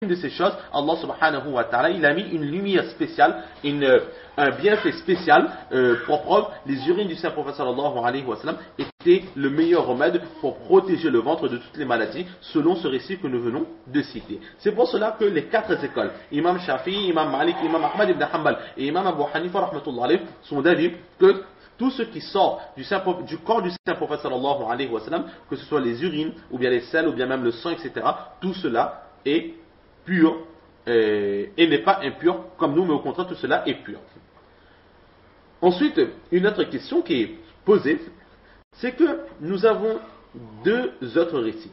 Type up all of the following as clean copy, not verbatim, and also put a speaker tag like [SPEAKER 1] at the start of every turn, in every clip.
[SPEAKER 1] de ces choses, Allah subhanahu wa ta'ala, il a mis une lumière spéciale, un bienfait spécial pour preuve, les urines du saint prophète sallallahu alayhi wa sallam étaient le meilleur remède pour protéger le ventre de toutes les maladies, selon ce récit que nous venons de citer. C'est pour cela que les quatre écoles, Imam Shafi'i, Imam Malik, Imam Ahmad ibn Hanbal et Imam Abu Hanifa rahmatullah alayhi, sont d'avis que tout ce qui sort du corps du saint prophète sallallahu alayhi wa sallam, que ce soit les urines, ou bien les selles, ou bien même le sang, etc., tout cela est pur et n'est pas impur comme nous, mais au contraire tout cela est pur. Ensuite, une autre question qui est posée, c'est que nous avons deux autres récits.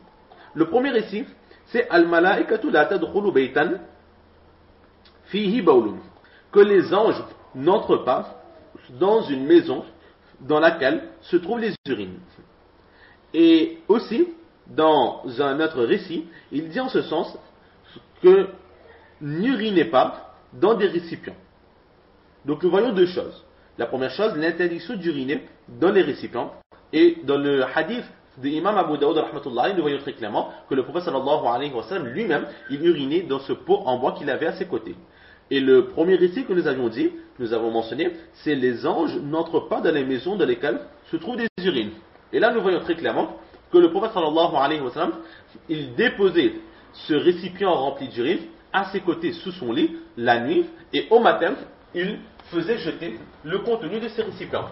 [SPEAKER 1] Le premier récit, c'est Al-Malaikatu la tadkhulu baytan fihi bawlun, que les anges n'entrent pas dans une maison dans laquelle se trouvent les urines. Et aussi, dans un autre récit, il dit en ce sens que n'urinez pas dans des récipients. Donc nous voyons deux choses. La première chose, l'interdiction d'uriner dans les récipients. Et dans le hadith de l'imam Abu Daoud rahmatullah, nous voyons très clairement que le prophète sallallahu alayhi wa sallam lui-même, il urinait dans ce pot en bois qu'il avait à ses côtés. Et le premier récit que nous avions dit, nous avons mentionné, c'est les anges n'entrent pas dans les maisons dans lesquelles se trouvent des urines. Et là nous voyons très clairement que le prophète sallallahu alayhi wa sallam, il déposait ce récipient rempli d'urine à ses côtés sous son lit la nuit, et au matin il faisait jeter le contenu de ces récipients.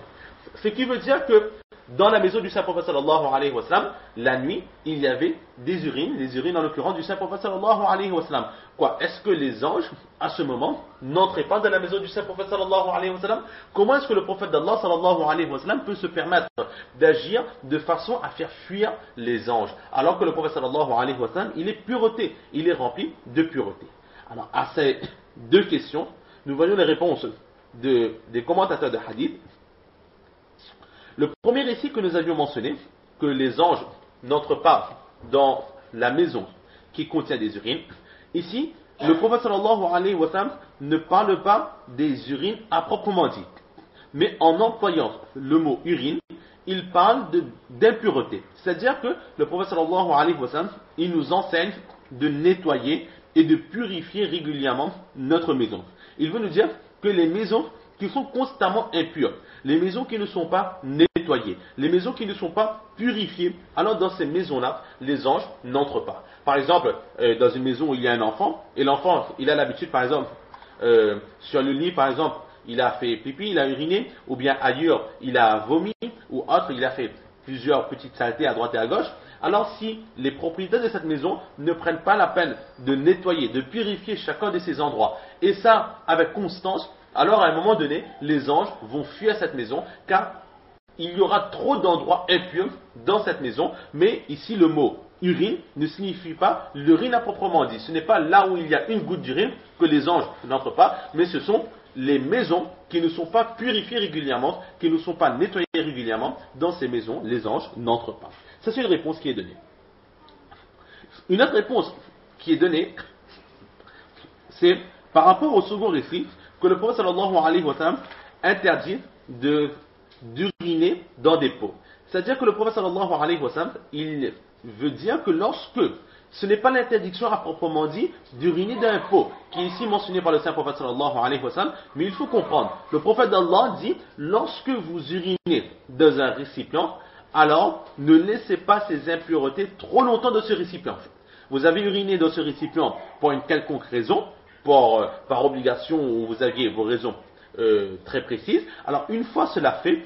[SPEAKER 1] Ce qui veut dire que dans la maison du saint prophète sallallahu alayhi wa sallam, la nuit il y avait des urines en l'occurrence du saint prophète sallallahu alayhi wa sallam. Quoi, est-ce que les anges à ce moment n'entraient pas dans la maison du saint prophète sallallahu alayhi wa sallam? Comment est-ce que le prophète d'Allah sallallahu alayhi wa sallam peut se permettre d'agir de façon à faire fuir les anges, alors que le prophète sallallahu alayhi wa sallam, il est pureté, il est rempli de pureté? Alors à ces deux questions, nous voyons les réponses des commentateurs de hadith. Le premier récit que nous avions mentionné, que les anges n'entrent pas dans la maison qui contient des urines, ici, le prophète sallallahu alayhi wa sallam ne parle pas des urines à proprement dit, mais en employant le mot urine, il parle d'impureté. C'est-à-dire que le prophète sallallahu alayhi wa sallam, il nous enseigne de nettoyer et de purifier régulièrement notre maison. Il veut nous dire que les maisons qui sont constamment impures, les maisons qui ne sont pas nettoyées, les maisons qui ne sont pas purifiées, alors dans ces maisons-là, les anges n'entrent pas. Par exemple, dans une maison où il y a un enfant, et l'enfant, il a l'habitude, par exemple, sur le lit, par exemple, il a fait pipi, il a uriné, ou bien ailleurs, il a vomi, ou autre, il a fait plusieurs petites saletés à droite et à gauche. Alors si les propriétaires de cette maison ne prennent pas la peine de nettoyer, de purifier chacun de ces endroits, et ça avec constance, alors à un moment donné, les anges vont fuir cette maison, car il y aura trop d'endroits impurs dans cette maison. Mais ici le mot urine ne signifie pas l'urine à proprement dit. Ce n'est pas là où il y a une goutte d'urine que les anges n'entrent pas, mais ce sont les maisons qui ne sont pas purifiées régulièrement, qui ne sont pas nettoyées régulièrement. Dans ces maisons, les anges n'entrent pas. Ça, c'est une réponse qui est donnée. Une autre réponse qui est donnée, c'est par rapport au second récit, que le prophète sallallahu alayhi wa sallam interdit d'uriner dans des pots. C'est-à-dire que le prophète sallallahu alayhi wa sallam, il veut dire que lorsque ce n'est pas l'interdiction à proprement dit d'uriner dans un pot, qui est ici mentionné par le saint prophète sallallahu alayhi wa sallam, mais il faut comprendre, le prophète d'Allah dit, lorsque vous urinez dans un récipient, alors ne laissez pas ces impuretés trop longtemps dans ce récipient. Vous avez uriné dans ce récipient pour une quelconque raison, par obligation, où vous aviez vos raisons très précises. Alors une fois cela fait,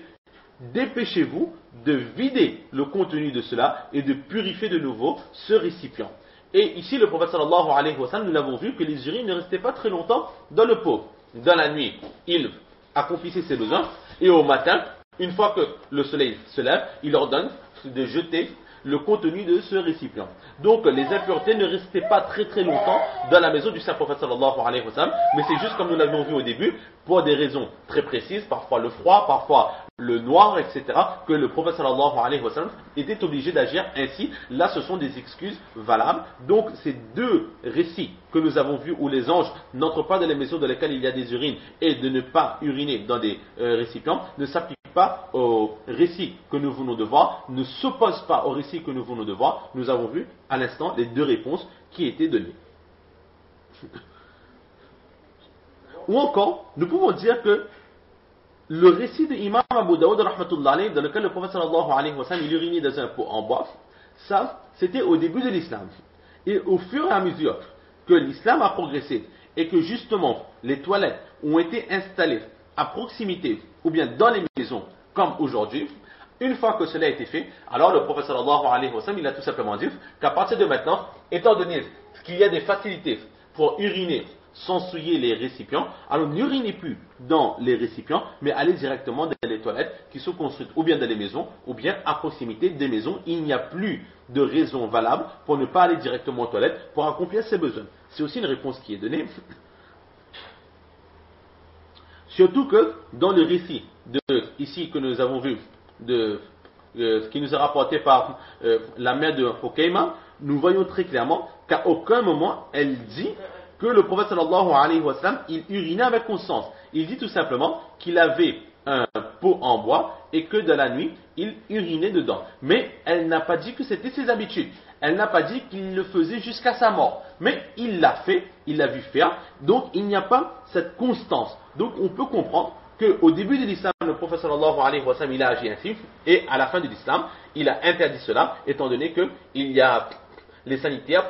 [SPEAKER 1] dépêchez-vous de vider le contenu de cela et de purifier de nouveau ce récipient. Et ici le prophète sallallahu alayhi wa sallam, nous l'avons vu que les urines ne restaient pas très longtemps dans le pot. Dans la nuit, il accomplissait ses besoins, et au matin, une fois que le soleil se lève, il ordonne de jeter le contenu de ce récipient. Donc les impuretés ne restaient pas très très longtemps dans la maison du saint prophète sallallahu alayhi wa sallam, mais c'est juste comme nous l'avions vu au début, pour des raisons très précises, parfois le froid, parfois le noir, etc., que le prophète sallallahu alayhi wa sallam était obligé d'agir ainsi. Là ce sont des excuses valables. Donc ces deux récits que nous avons vus où les anges n'entrent pas dans les maisons dans lesquelles il y a des urines, et de ne pas uriner dans des récipients, ne s'appliquent pas au récit que nous venons de voir, ne s'oppose pas au récit que nous venons de voir. Nous avons vu à l'instant les deux réponses qui étaient données. ou encore, nous pouvons dire que le récit de Imam Abu Daoud rahmatullah alayhi, dans lequel le prophète sallallahu alayhi wa sallam il urinait dans un pot en bois, ça c'était au début de l'islam. Et au fur et à mesure que l'islam a progressé et que justement les toilettes ont été installées à proximité ou bien dans les maisons comme aujourd'hui, une fois que cela a été fait, alors le prophète sallallahu alayhi wa sallam il a tout simplement dit qu'à partir de maintenant, étant donné qu'il y a des facilités pour uriner sans souiller les récipients, alors n'urinez plus dans les récipients, mais allez directement dans les toilettes qui sont construites ou bien dans les maisons, ou bien à proximité des maisons. Il n'y a plus de raison valable pour ne pas aller directement aux toilettes pour accomplir ses besoins. C'est aussi une réponse qui est donnée. Surtout que dans le récit ici que nous avons vu, qui nous est rapporté par la mère de Hukayma, nous voyons très clairement qu'à aucun moment elle dit que le prophète sallallahu alayhi wa sallam, il urinait avec conscience. Il dit tout simplement qu'il avait un pot en bois et que de la nuit, il urinait dedans. Mais elle n'a pas dit que c'était ses habitudes. Elle n'a pas dit qu'il le faisait jusqu'à sa mort. Mais il l'a fait, il l'a vu faire. Donc il n'y a pas cette constance. Donc on peut comprendre qu'au début de l'islam, le prophète sallallahu alayhi wa sallam, il a agi ainsi. Et à la fin de l'islam, il a interdit cela, étant donné qu'il y a les sanitaires,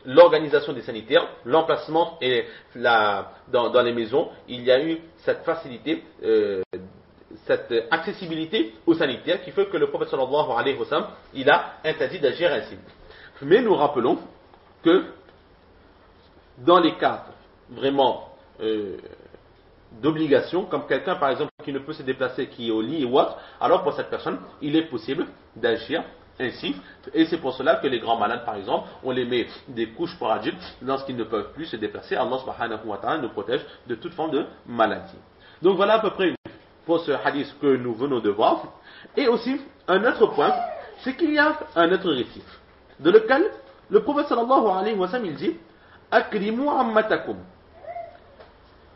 [SPEAKER 1] l'organisation des sanitaires, l'emplacement et dans les maisons, il y a eu cette facilité, cette accessibilité aux sanitaires qui fait que le prophète sallallahu alayhi wa sallam, il a interdit d'agir ainsi. Mais nous rappelons que dans les cas vraiment d'obligation, comme quelqu'un par exemple qui ne peut se déplacer, qui est au lit ou autre, alors pour cette personne, il est possible d'agir ainsi, et c'est pour cela que les grands malades par exemple, on les met des couches pour adultes lorsqu'ils ne peuvent plus se déplacer. Allah subhanahu wa ta'ala nous protège de toute forme de maladie. Donc voilà à peu près pour ce hadith que nous venons de voir. Et aussi, un autre point, c'est qu'il y a un autre récit, dans lequel le prophète sallallahu alayhi wa sallam il dit Akrimu ammatakum,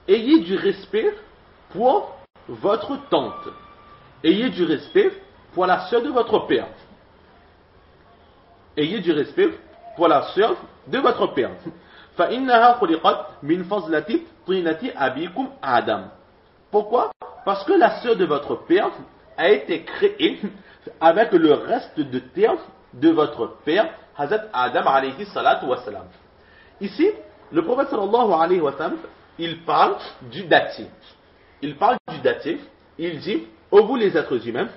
[SPEAKER 1] ayez du respect pour votre tante, ayez du respect pour la sœur de votre père. Ayez du respect pour la sœur de votre père. فَإِنَّهَا خُلِقَتْ مِنْ فَضْلَةِ طِينَةِ أَبِيكُمْ آدَمَ. Pourquoi? Parce que la sœur de votre père a été créée avec le reste de terre de votre père, Hazrat Adam alayhi salatu wa salam. Ici, le prophète sallallahu alayhi wa sallam, il parle du datif. Il parle du datif. Il dit, ô vous les êtres humains,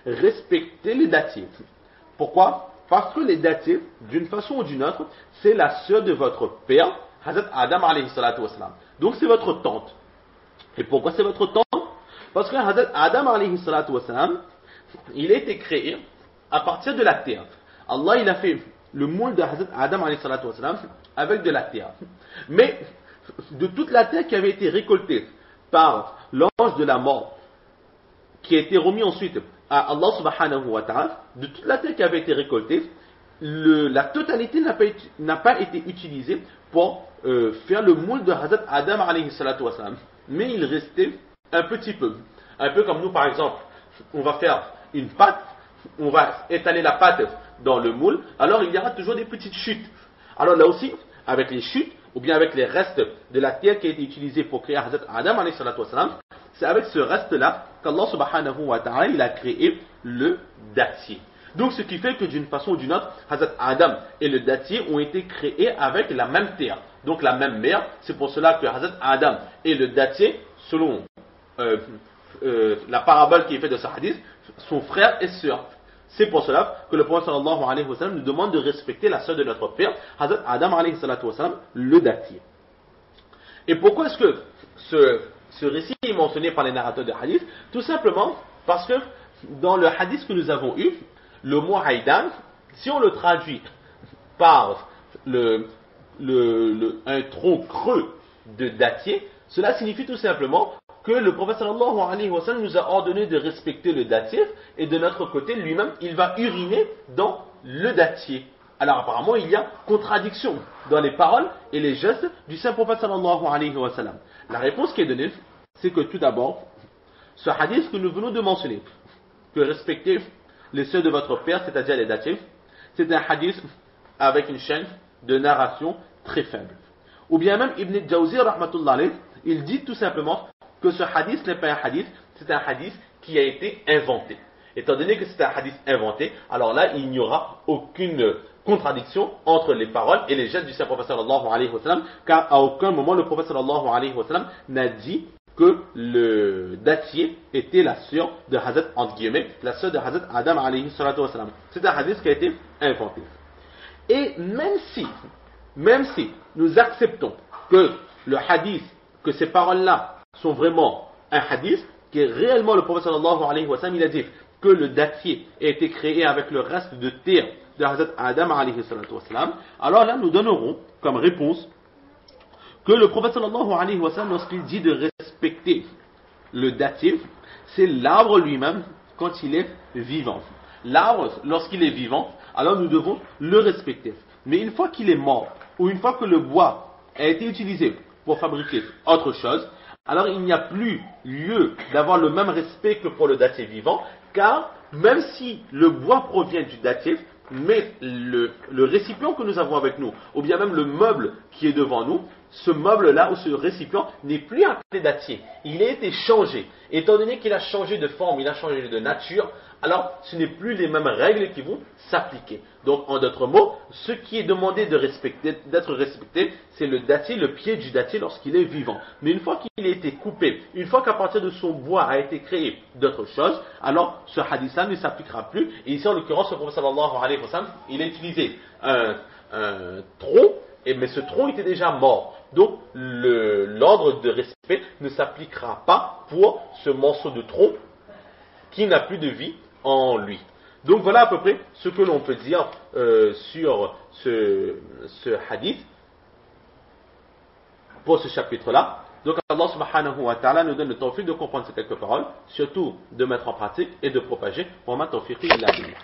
[SPEAKER 1] respectez les datifs. Pourquoi? Parce que les datifs, d'une façon ou d'une autre, c'est la sœur de votre père, Hazrat Adam alayhi salatu wa salam. Donc c'est votre tante. Et pourquoi c'est votre tante? Parce que Hazrat Adam alayhi salatu wa salam, il a été créé à partir de la terre. Allah il a fait le moule de Hazrat Adam alayhi salatu wa salam avec de la terre. Mais de toute la terre qui avait été récoltée par l'ange de la mort, qui a été remis ensuite à Allah subhanahu wa ta'ala, de toute la terre qui avait été récoltée, la totalité n'a pas été utilisée pour faire le moule de Hazrat Adam alayhi salatu wa salam. Mais il restait un petit peu. Un peu comme nous par exemple, on va faire une pâte, on va étaler la pâte dans le moule, alors il y aura toujours des petites chutes. Alors là aussi, avec les chutes, ou bien avec les restes de la terre qui a été utilisée pour créer Hazrat Adam alayhi salatu wa salam, c'est avec ce reste-là qu'Allah subhanahu wa ta'ala il a créé le dattier. Donc ce qui fait que d'une façon ou d'une autre, Hazrat Adam et le dattier ont été créés avec la même terre, donc la même mère. C'est pour cela que Hazrat Adam et le dattier, selon la parabole qui est faite de ce hadith, sont frères et sœurs. C'est pour cela que le prophète sallallahu alayhi wa sallam nous demande de respecter la sœur de notre père, Hazrat Adam alayhi salatu wa sallam, le dattier. Et pourquoi est-ce que ce récit est mentionné par les narrateurs de hadith? Tout simplement parce que dans le hadith que nous avons eu, le mot haïdan, si on le traduit par un tronc creux de dattier, cela signifie tout simplement que le prophète sallallahu alayhi wa sallam nous a ordonné de respecter le dattier, et de notre côté, lui-même, il va uriner dans le dattier. Alors apparemment, il y a contradiction dans les paroles et les gestes du saint prophète sallallahu alayhi wa sallam. La réponse qui est donnée, c'est que tout d'abord, ce hadith que nous venons de mentionner, que respecter les sœurs de votre père, c'est-à-dire les datifs, c'est un hadith avec une chaîne de narration très faible. Ou bien même Ibn Jawzi rahmatullah alayh, Il dit tout simplement que ce hadith n'est pas un hadith, c'est un hadith qui a été inventé. Étant donné que c'est un hadith inventé, alors là, il n'y aura aucune contradiction entre les paroles et les gestes du saint prophète sallallahu alayhi wa sallam, car à aucun moment le prophète sallallahu alayhi wa sallam n'a dit que le dattier était la sœur de Hazrat, entre guillemets, la sœur de Hazrat Adam alayhi salatu wa sallam. C'est un hadith qui a été inventé. Et même si nous acceptons que le hadith, que ces paroles-là sont vraiment un hadith, que réellement le prophète sallallahu alayhi wa sallam, il a dit que le dattier a été créé avec le reste de terre de Hazrat Adam alayhi salatu wa sallam, alors là nous donnerons comme réponse que le prophète sallallahu alayhi wa sallam, lorsqu'il dit de respecter le datif, c'est l'arbre lui-même quand il est vivant. L'arbre, lorsqu'il est vivant, alors nous devons le respecter. Mais une fois qu'il est mort, ou une fois que le bois a été utilisé pour fabriquer autre chose, alors il n'y a plus lieu d'avoir le même respect que pour le datif vivant, car même si le bois provient du datif, mais le récipient que nous avons avec nous, ou bien même le meuble qui est devant nous, ce meuble-là ou ce récipient n'est plus appelé dattier. Il a été changé. Étant donné qu'il a changé de forme, il a changé de nature, alors ce n'est plus les mêmes règles qui vont s'appliquer. Donc en d'autres mots, ce qui est demandé d'être respecté, c'est le dattier, le pied du dattier lorsqu'il est vivant. Mais une fois qu'il a été coupé, une fois qu'à partir de son bois a été créé d'autres choses, alors ce hadith-là ne s'appliquera plus. Et ici en l'occurrence, le prophète sallallahu alayhi wa sallam, il a utilisé un tronc, mais ce tronc était déjà mort. Donc l'ordre de respect ne s'appliquera pas pour ce morceau de tronc qui n'a plus de vie en lui. Donc voilà à peu près ce que l'on peut dire sur ce hadith pour ce chapitre-là. Donc Allah subhanahu wa ta'ala nous donne le tawfiq de comprendre ces quelques paroles, surtout de mettre en pratique et de propager. Wa ma tawfiqi illa billah.